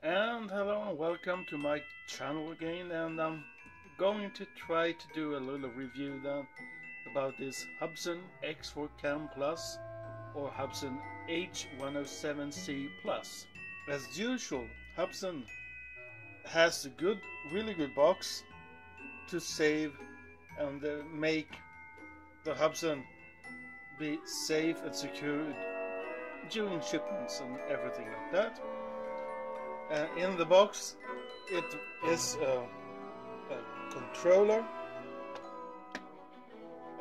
And hello and welcome to my channel again, and I'm going to try to do a little review then about this Hubsan X4 CAM Plus or Hubsan H107C Plus. As usual, Hubsan has a really good box to save and make the Hubsan be safe and secure during shipments and everything like that. In the box it is a controller,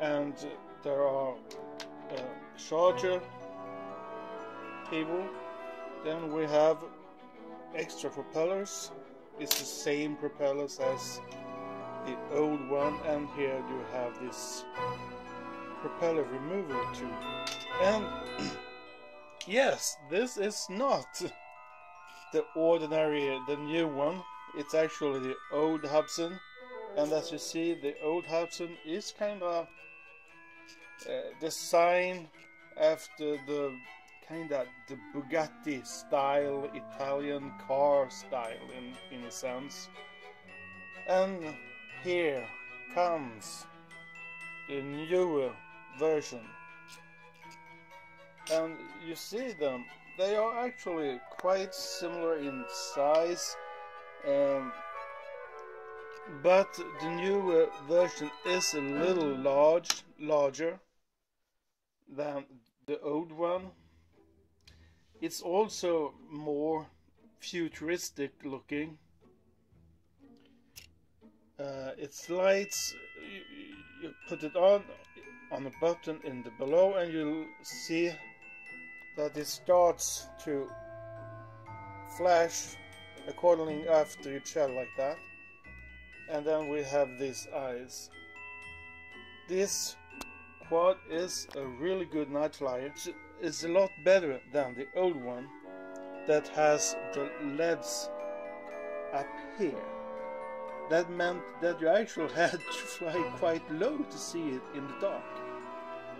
and there are a charger cable. Then we have extra propellers. It's the same propellers as the old one, and here you have this propeller removal tube. And yes, this is not the new one. It's actually the old Hubsan, and as you see, the old Hubsan is kind of designed after the the Bugatti style, Italian car style in a sense. And here comes the newer version, and you see them. They are actually quite similar in size, but the new version is a little larger than the old one. It's also more futuristic looking. Its lights, you put it on a button in the below, and you'll see that it starts to flash accordingly after each other like that. And then we have these eyes. This quad is a really good night flyer. It's a lot better than the old one that has the LEDs up here. That meant that you actually had to fly quite low to see it in the dark.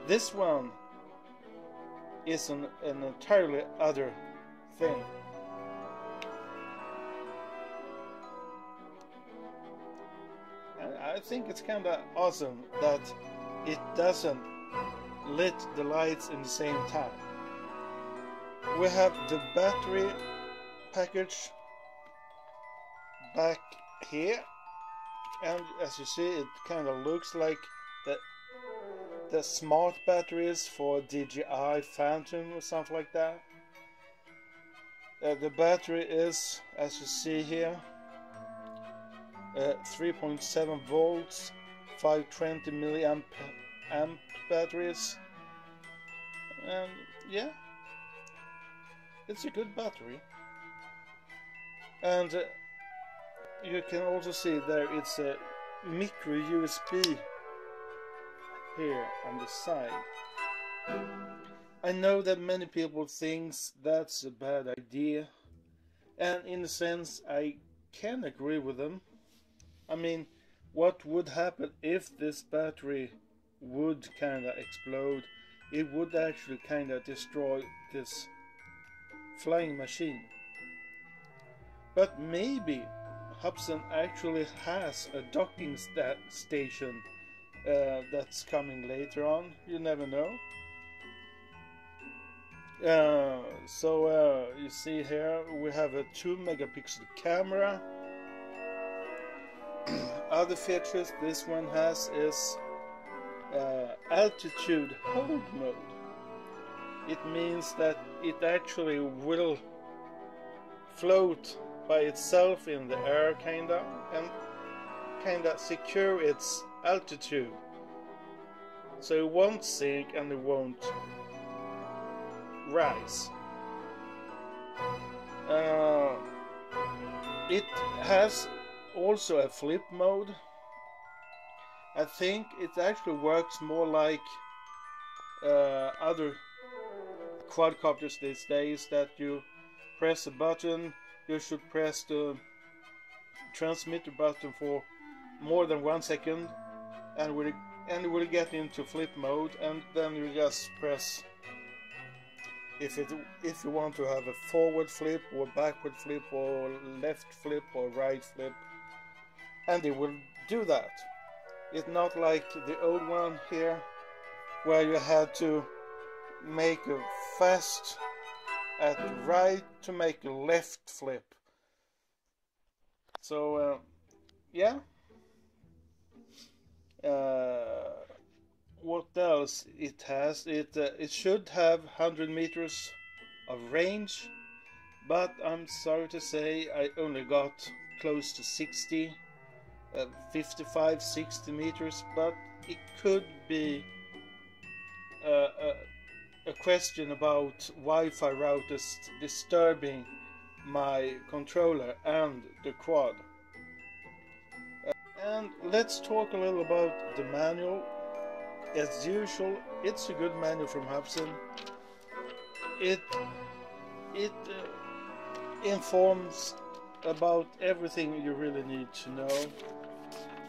This one is an entirely other thing. And I think it's kind of awesome that it doesn't lit the lights in the same time. We have the battery package back here, and as you see, it kind of looks like the smart batteries for DJI Phantom or something like that. The battery is, as you see here, 3.7 volts, 520 milliamp batteries, and yeah, it's a good battery. And you can also see there it's a micro USB here on the side. I know that many people think that's a bad idea, and in a sense I can agree with them. I mean, what would happen if this battery would kind of explode? It would actually kind of destroy this flying machine. But maybe Hubsan actually has a docking station that's coming later on. You never know. So you see here we have a 2 megapixel camera. Other features this one has is altitude hold mode. It means that it actually will float by itself in the air and kinda secure its altitude, so it won't sink and it won't rise. It has also a flip mode. I think it actually works more like other quadcopters these days, that you press a button. You should press the transmitter button for more than 1 second, and it will get into flip mode, and then you just press if you want to have a forward flip or backward flip or left flip or right flip, and it will do that. It's not like the old one here where you had to make a fast at right to make a left flip. So yeah. What else it has? It should have 100 meters of range, but I'm sorry to say I only got close to 60, 55, 60 meters, but it could be a question about Wi-Fi routers disturbing my controller and the quad. And let's talk a little about the manual. As usual, it's a good manual from Hubsan. It informs about everything you really need to know,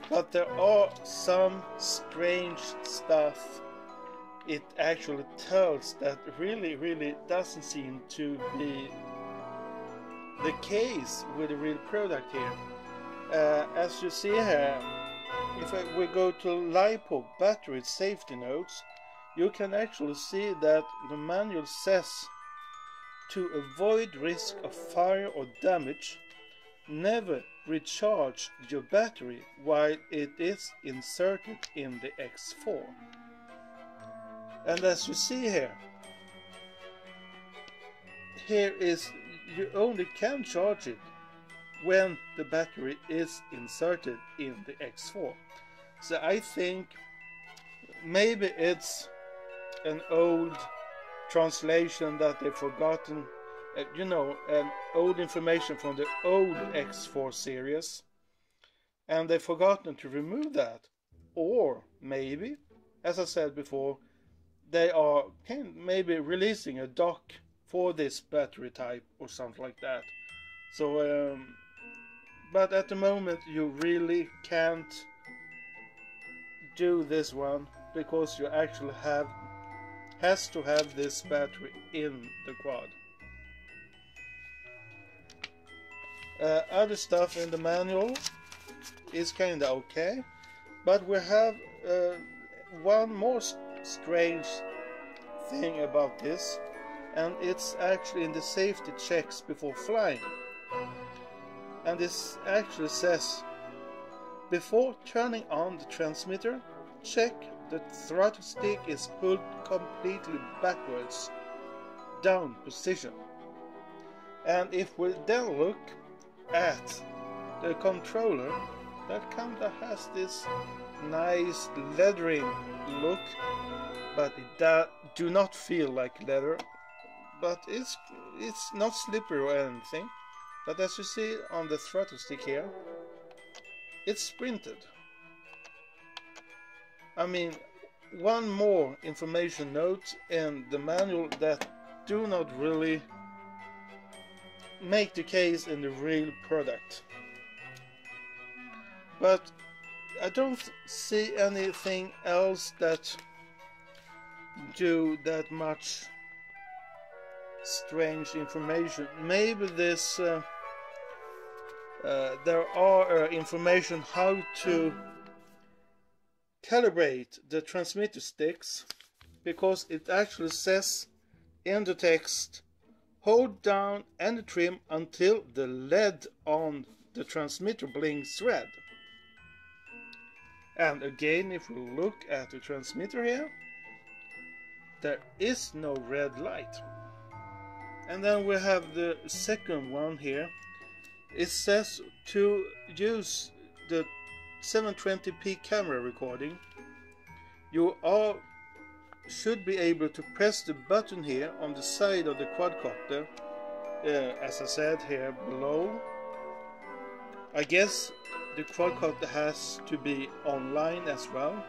but there are some strange stuff it actually tells that really doesn't seem to be the case with the real product here. As you see here, if we go to LiPo battery safety notes, you can actually see that the manual says to avoid risk of fire or damage, never recharge your battery while it is inserted in the X4. And as you see here is you only can charge it when the battery is inserted in the X4. So I think maybe it's an old translation that they've forgotten, old information from the old X4 series, and they've forgotten to remove that. Or maybe, as I said before, they are maybe releasing a dock for this battery type or something like that. So but at the moment you really can't do this one because you actually has to have this battery in the quad. Other stuff in the manual is kinda okay, but we have one more strange thing about this, and it's actually in the safety checks before flying. And this actually says, before turning on the transmitter, check the throttle stick is pulled completely backwards, down position. And if we then look at the controller, that kinda has this nice leathering look, but it do not feel like leather, but it's not slippery or anything. But as you see on the throttle stick here, it's printed. I mean, one more information note in the manual that do not really make the case in the real product. But I don't see anything else that do that much strange information. Maybe this there are information how to calibrate the transmitter sticks, because it actually says in the text, hold down and trim until the LED on the transmitter blinks red. And again, if we look at the transmitter here, there is no red light. And then we have the second one here. It says to use the 720p camera recording, you should be able to press the button here on the side of the quadcopter, as I said here below. I guess the quadcopter has to be online as well,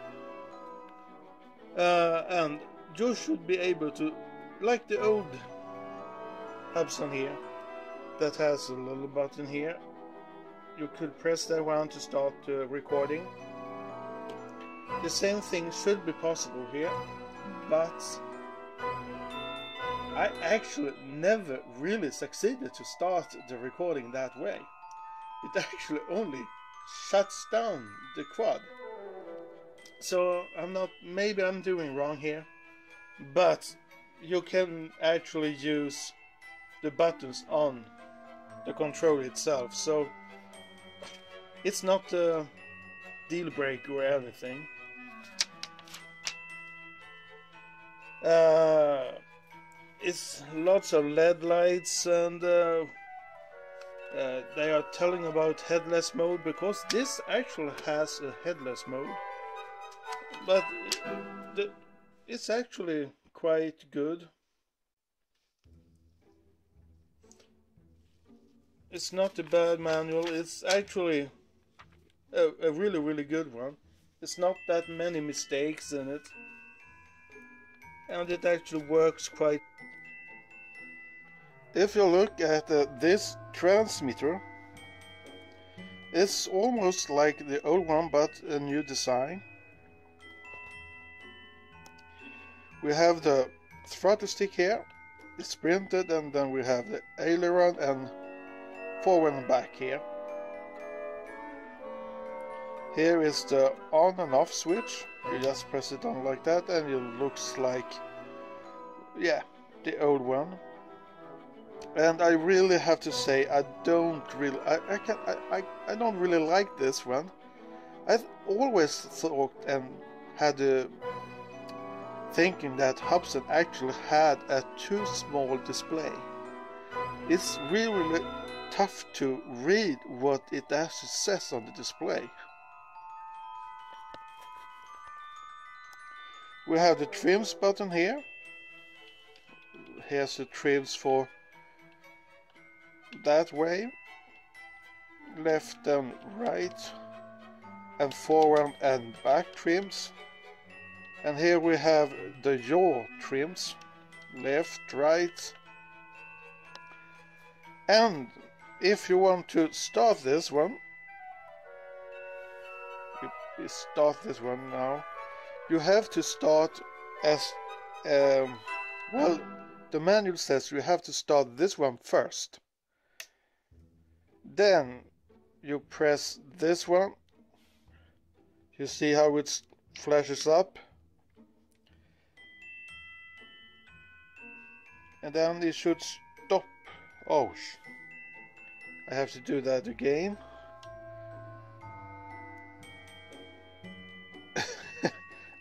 and you should be able to, like the old Hubsan here, that has a little button here, you could press that one to start recording. The same thing should be possible here, but I actually never really succeeded to start the recording that way. It actually only shuts down the quad. So maybe I'm doing wrong here, but you can actually use the buttons on the controller itself, so it's not a deal breaker or anything. It's lots of LED lights, and they are telling about headless mode, because this actually has a headless mode, but it's actually quite good. It's not a bad manual, it's actually a really good one. It's not that many mistakes in it, and it actually works quite. If you look at this transmitter, it's almost like the old one, but a new design. We have the throttle stick here, it's printed, and then we have the aileron and forward and back here. Here is the on and off switch. You just press it on like that and it looks like, yeah, the old one. And I really have to say, I don't really like this one. I've always thought and had a thinking that Hubsan actually had a too small display. It's really tough to read what it actually says on the display. We have the trims button here. Here's the trims for that way, left and right, and forward and back trims. And here we have the yaw trims, left, right. And if you want to start this one, you start this one now, you have to start as, well, the manual says you have to start this one first. Then you press this one. You see how it flashes up. And then it should stop. Oh, I have to do that again.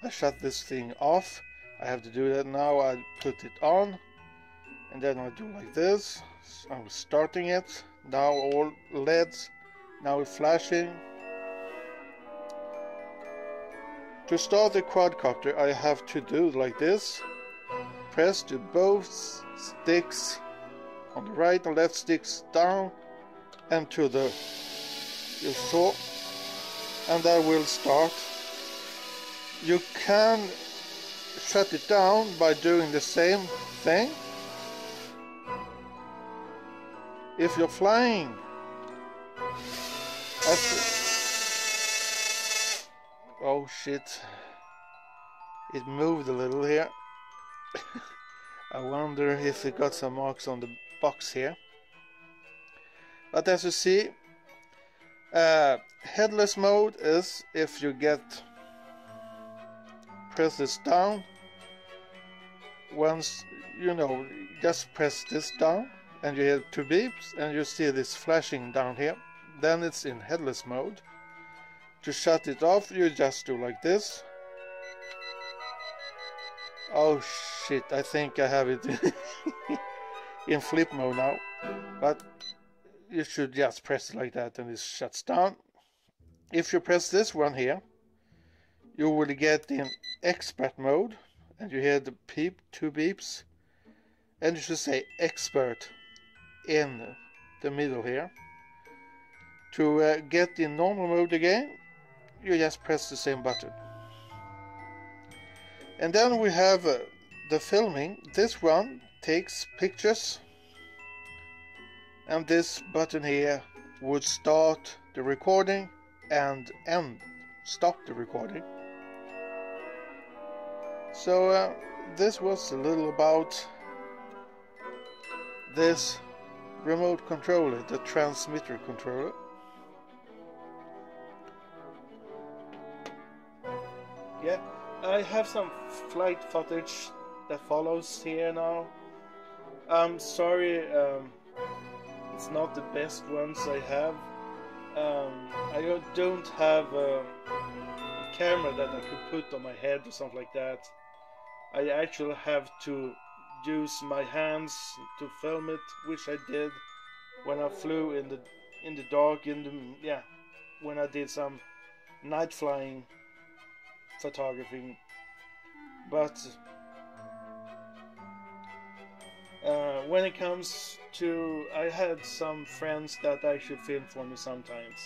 I shut this thing off. I have to do that now. I put it on, and then I do like this. I'm starting it. Now all LEDs. Now it's flashing. To start the quadcopter, I have to do like this. Press to both sticks on the right and left sticks down and to the saw, and that will start. You can shut it down by doing the same thing. If you're flying, oh shit, it moved a little here. I wonder if it got some marks on the box here. But as you see, headless mode is if you press this down. Once, just press this down and you hear 2 beeps and you see this flashing down here. Then it's in headless mode. To shut it off, you just do like this. Oh shit, I think I have it in flip mode now. But you should just press it like that and it shuts down. If you press this one here, you will get in expert mode and you hear the 2 beeps, and you should say expert in the middle here. To get in normal mode again, you just press the same button. And then we have the filming. This one takes pictures, and this button here would start the recording and stop the recording. So this was a little about this remote controller, the transmitter controller. Yeah, I have some flight footage that follows here now. I'm sorry, it's not the best ones I have. I don't have a camera that I could put on my head or something like that. I actually have to use my hands to film it, which I did when I flew in the dark, when I did some night flying photography. But when it comes to, I had some friends that actually film for me sometimes,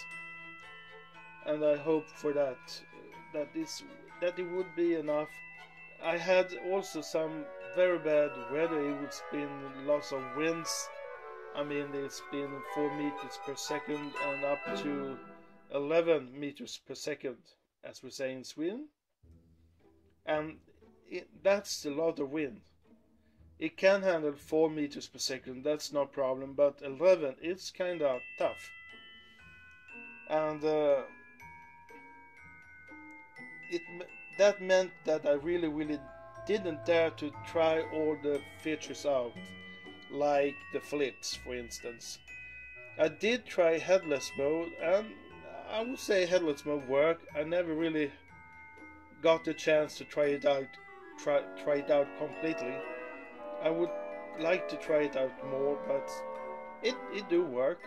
and I hope for that it would be enough. I had also some very bad weather. It's been lots of winds. I mean, it's been 4 meters per second and up to 11 meters per second, as we say in Sweden. And that's a lot of wind. It can handle 4 meters per second, that's no problem, but 11, it's kind of tough. And that meant that I really didn't dare to try all the features out, like the flips, for instance. I did try headless mode, and I would say headless mode worked. I never really got the chance to try it out completely. I would like to try it out more, but it do work.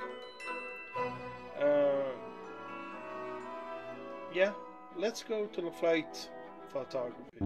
Yeah, let's go to the flight photography.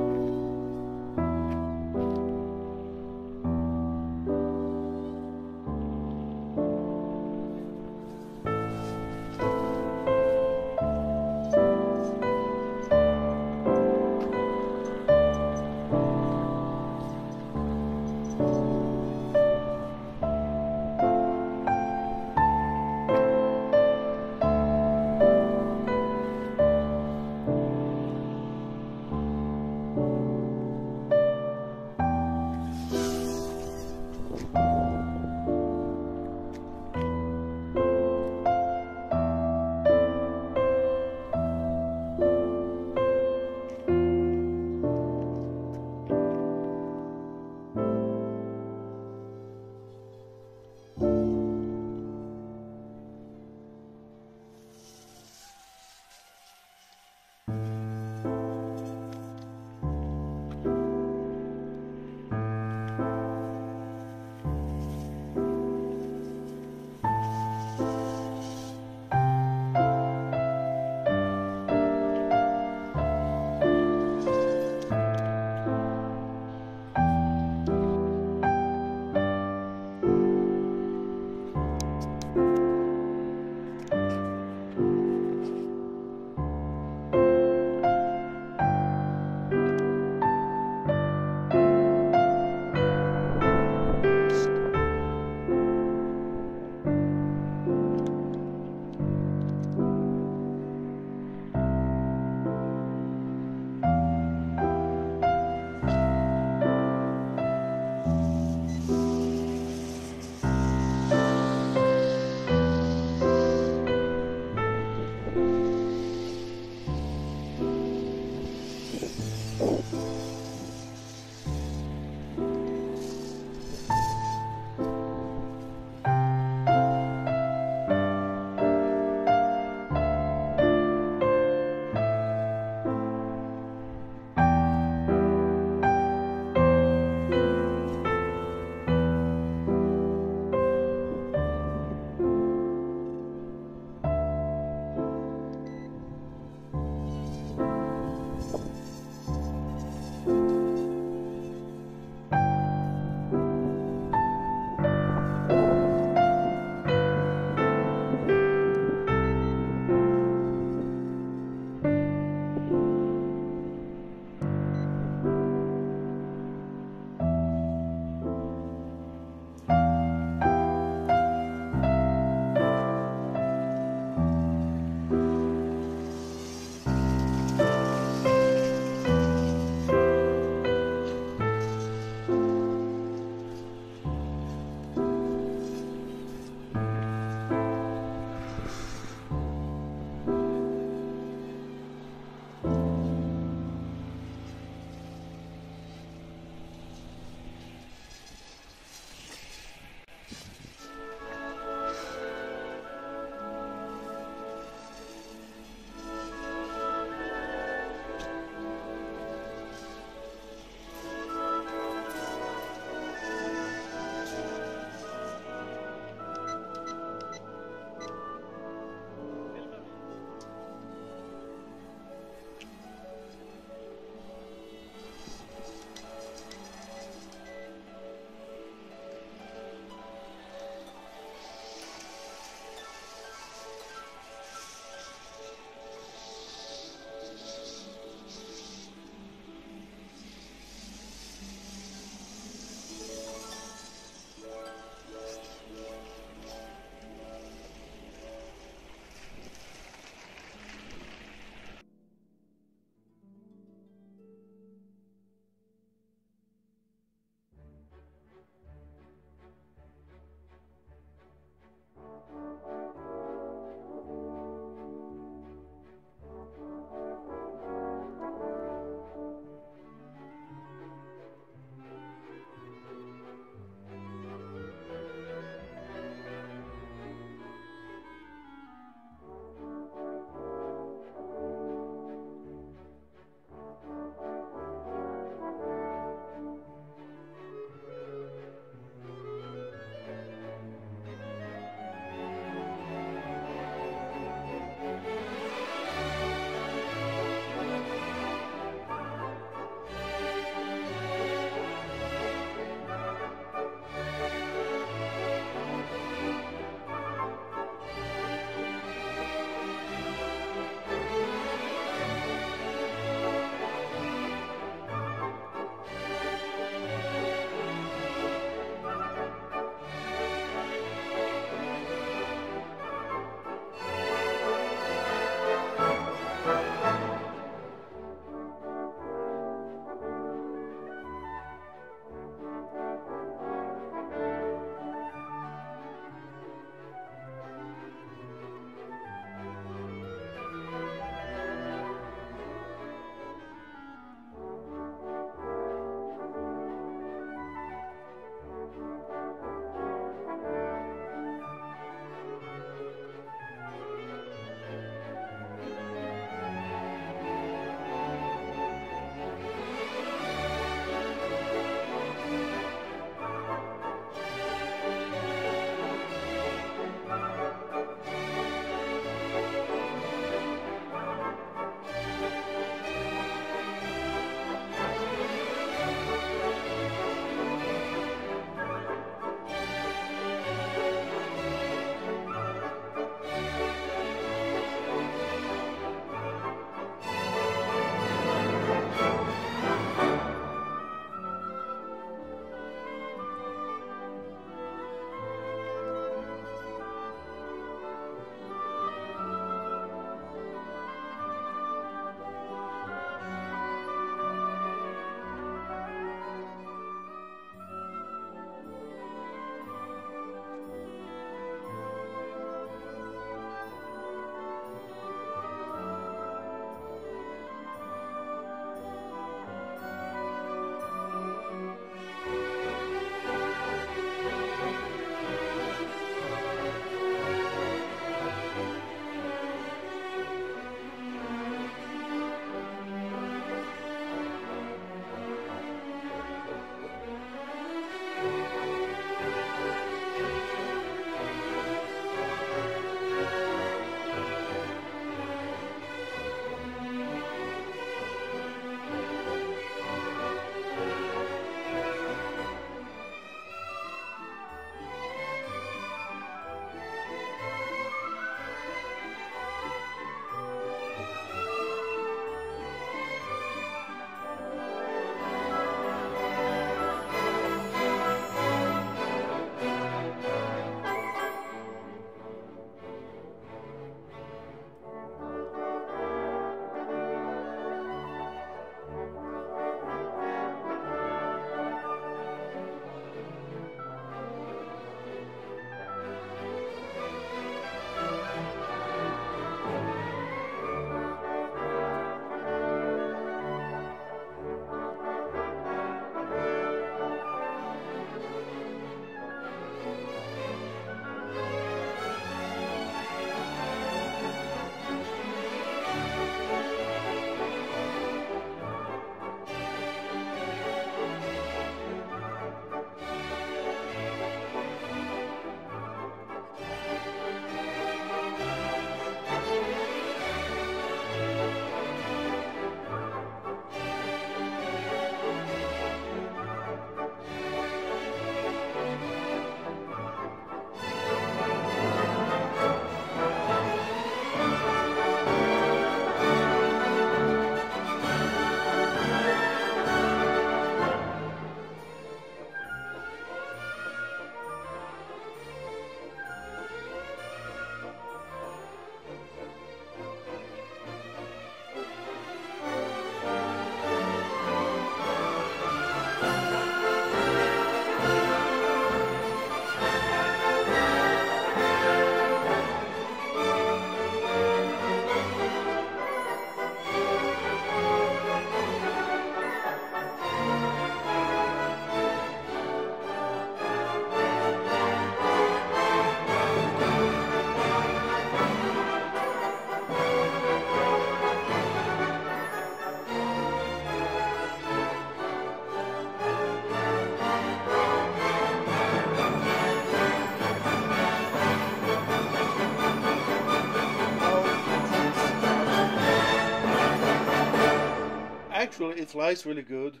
it flies really good.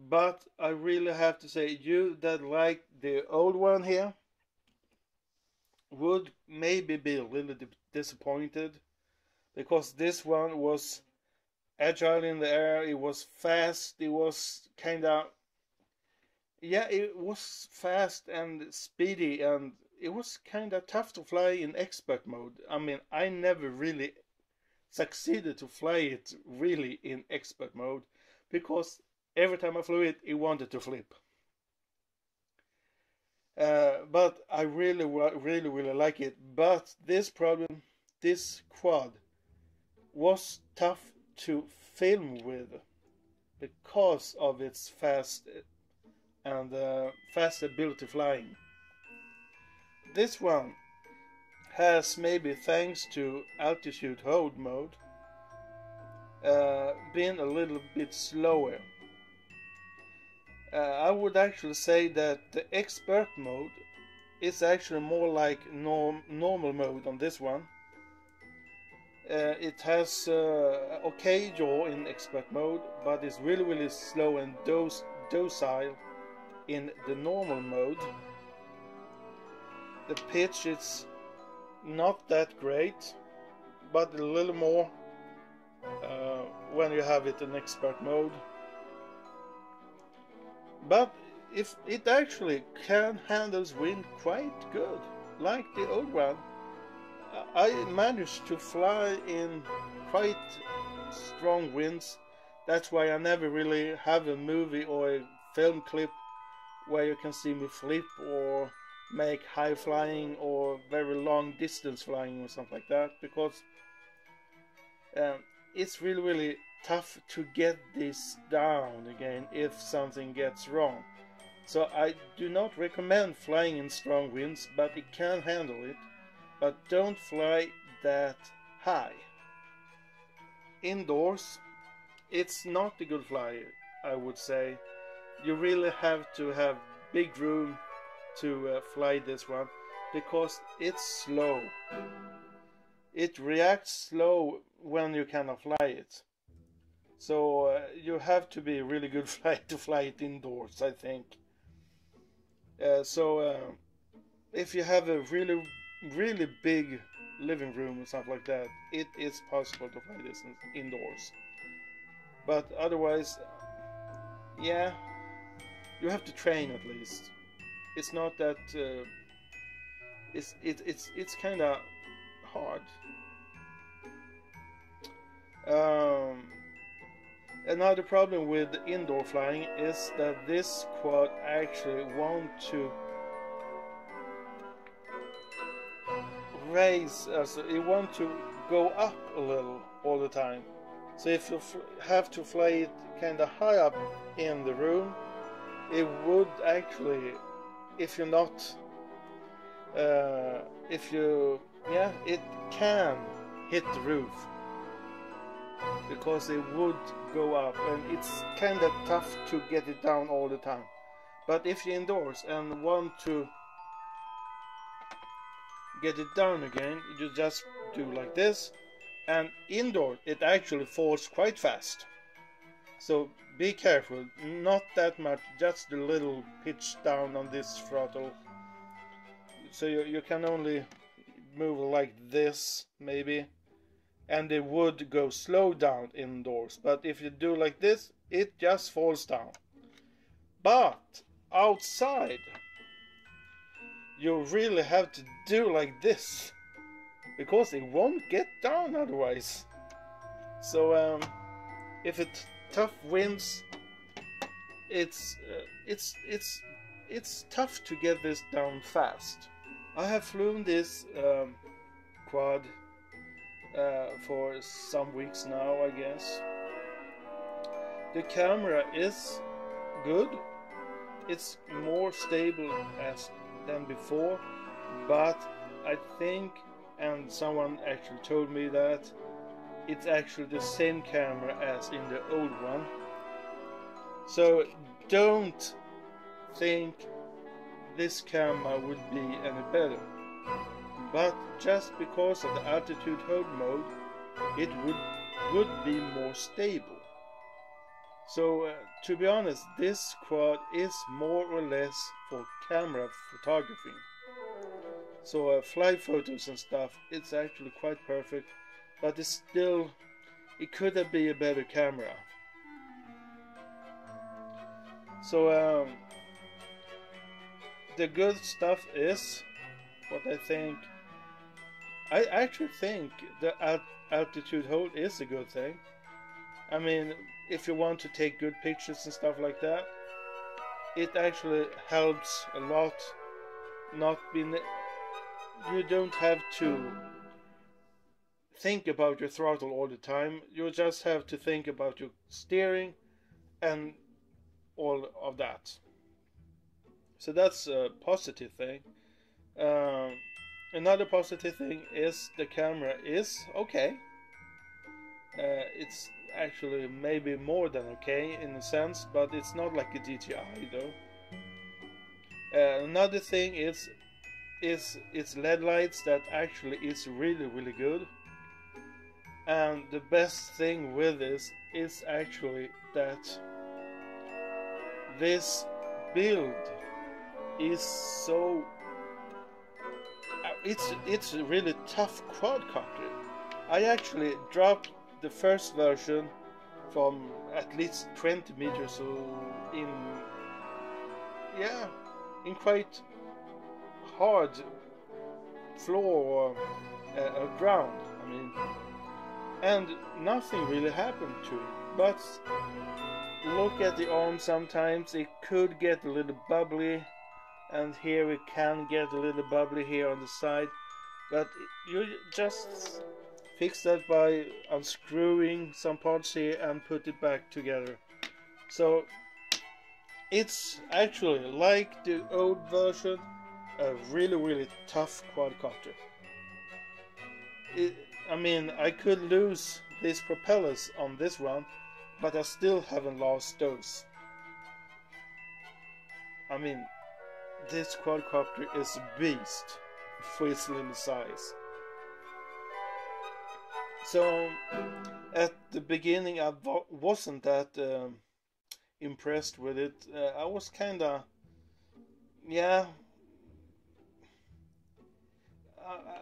But I really have to say, you that like the old one here would maybe be a little disappointed, because this one was agile in the air, it was fast, it was kinda, yeah, it was fast and speedy, and it was kinda tough to fly in expert mode. I mean, I never really succeeded to fly it really in expert mode, because every time I flew it, it wanted to flip. But I really like it. But this quad was tough to film with because of its fast ability flying. This one has, maybe thanks to altitude hold mode, been a little bit slower. I would actually say that the expert mode is actually more like normal mode on this one. It has okay yaw in expert mode, but it's really slow and docile in the normal mode. The pitch is not that great, but a little more when you have it in expert mode. But if it actually can handle wind quite good, like the old one. I managed to fly in quite strong winds. That's why I never really have a movie or a film clip where you can see me flip or make high flying or very long distance flying or something like that, because it's really tough to get this down again if something gets wrong. So I do not recommend flying in strong winds, but it can handle it. But don't fly that high. Indoors, it's not a good flyer, I would say. You really have to have big room to fly this one, because it's slow. It reacts slow when you cannot fly it. So you have to be a really good flyer to fly it indoors, I think. If you have a really big living room or something like that, it is possible to fly this indoors. But otherwise, yeah, you have to train at least. It's not that it's kind of hard. Another problem with indoor flying is that this quad actually want to raise, it want to go up a little all the time. So if you have to fly it kind of high up in the room, it would actually, if you're not, it can hit the roof, because it would go up, and it's kind of tough to get it down all the time. But if you're indoors and want to get it down again, you just do like this, and indoor it actually falls quite fast. So be careful, not that much, just a little pitch down on this throttle. So you can only move like this maybe, and it would go slow down indoors. But if you do like this, it just falls down. But outside, you really have to do like this, because it won't get down otherwise. So if it's tough winds, it's tough to get this down fast. I have flown this quad for some weeks now, I guess. The camera is good. It's more stable than before, but I think, and someone actually told me that it's actually the same camera as in the old one. So don't think this camera would be any better, but just because of the altitude hold mode, it would be more stable. So to be honest, this quad is more or less for camera photography. So flight photos and stuff, it's actually quite perfect, but it's still, it could have been a better camera. So the good stuff is what I actually think the altitude hold is a good thing. I mean, if you want to take good pictures and stuff like that, it actually helps a lot. You don't have to think about your throttle all the time. You just have to think about your steering and all of that. So that's a positive thing. Another positive thing is the camera is okay. It's actually maybe more than okay in a sense, but it's not like a DJI though. Another thing is its LED lights that actually is really good. And the best thing with this is actually that this build is so it's a really tough quadcopter. I actually dropped the first version from at least 20 meters, so in quite hard floor or ground. I mean, and nothing really happened to it. But look at the arm. Sometimes it could get a little bubbly, and here it can get a little bubbly here on the side. But you just fix that by unscrewing some parts here and put it back together. So it's actually like the old version, a really tough quadcopter. I mean, I could lose these propellers on this one, but I still haven't lost those. I mean, this quadcopter is a beast for its little size. So at the beginning I wasn't that impressed with it. I was kinda, yeah,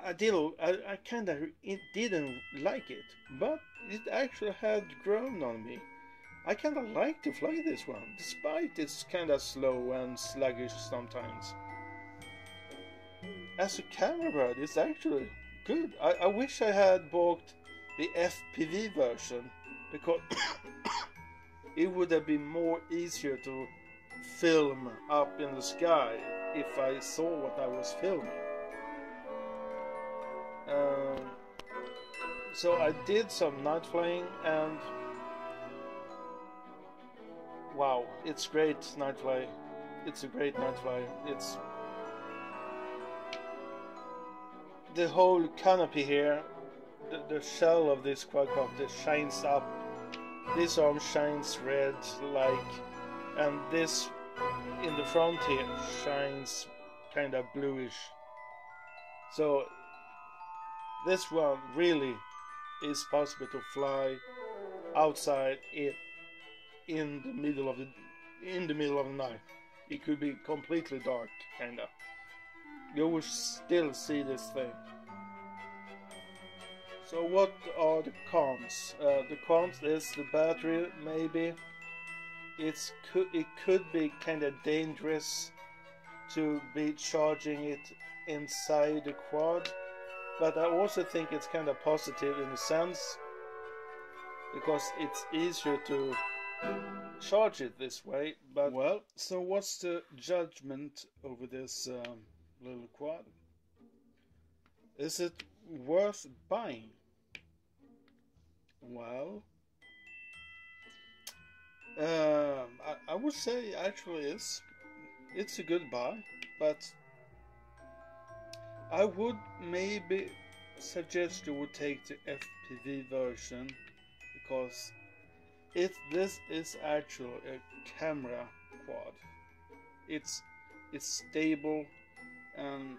I kinda didn't like it, but it actually had grown on me. I kinda like to fly this one, despite it's kinda slow and sluggish sometimes. As a camera bird, it's actually good. I wish I had bought the FPV version, because it would have been more easier to film up in the sky if I saw what I was filming. So I did some night flying, and wow, it's great night fly. It's a great night fly. It's the whole canopy here, the shell of this quadcopter shines up. This arm shines red, like, and this in the front here shines kind of bluish. So this one really is possible to fly outside it in the middle of the night. It could be completely dark, kinda. You will still see this thing. So what are the cons? The cons is the battery, maybe. It could be kind of dangerous to be charging it inside the quad, but I also think it's kind of positive in a sense, because it's easier to charge it this way. But well, so what's the judgment over this little quad? Is it worth buying? Well, I would say actually it's a good buy, but I would maybe suggest you would take the FPV version, because this is actually a camera quad. It's stable, and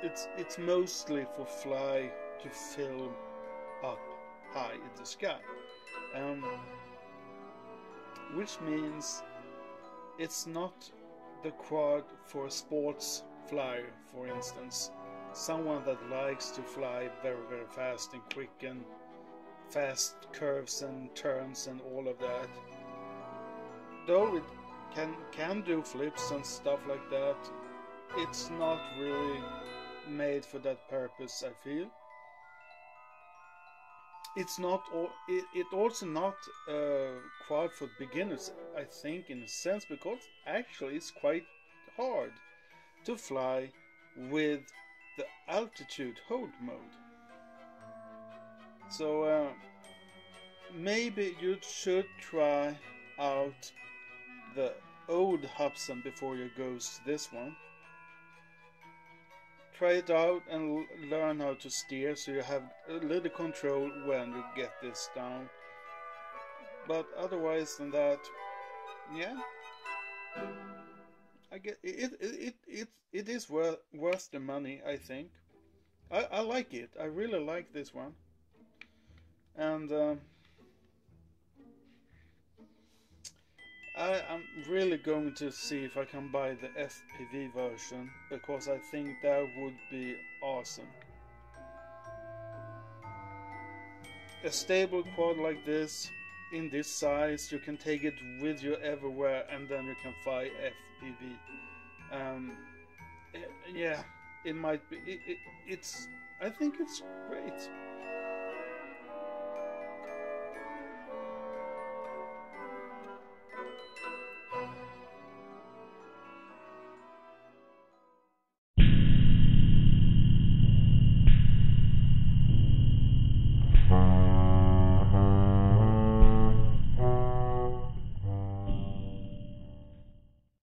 it's mostly for fly to film up high in the sky. which means it's not the quad for a sports flyer, for instance. Someone that likes to fly very, very fast and quick and fast curves and turns and all of that. Though it can do flips and stuff like that, it's not really made for that purpose, I feel. It's not. It also not quad for beginners, I think, in a sense, because actually it's quite hard to fly with the altitude hold mode. So maybe you should try out the old Hubsan before you go to this one. Try it out and learn how to steer, so you have a little control when you get this down. But otherwise than that, yeah, I get it is worth the money, I think. I like it. I really like this one. And I'm really going to see if I can buy the FPV version, because I think that would be awesome. A stable quad like this, in this size, you can take it with you everywhere, and then you can fly FPV. Yeah, it might be. I think it's great.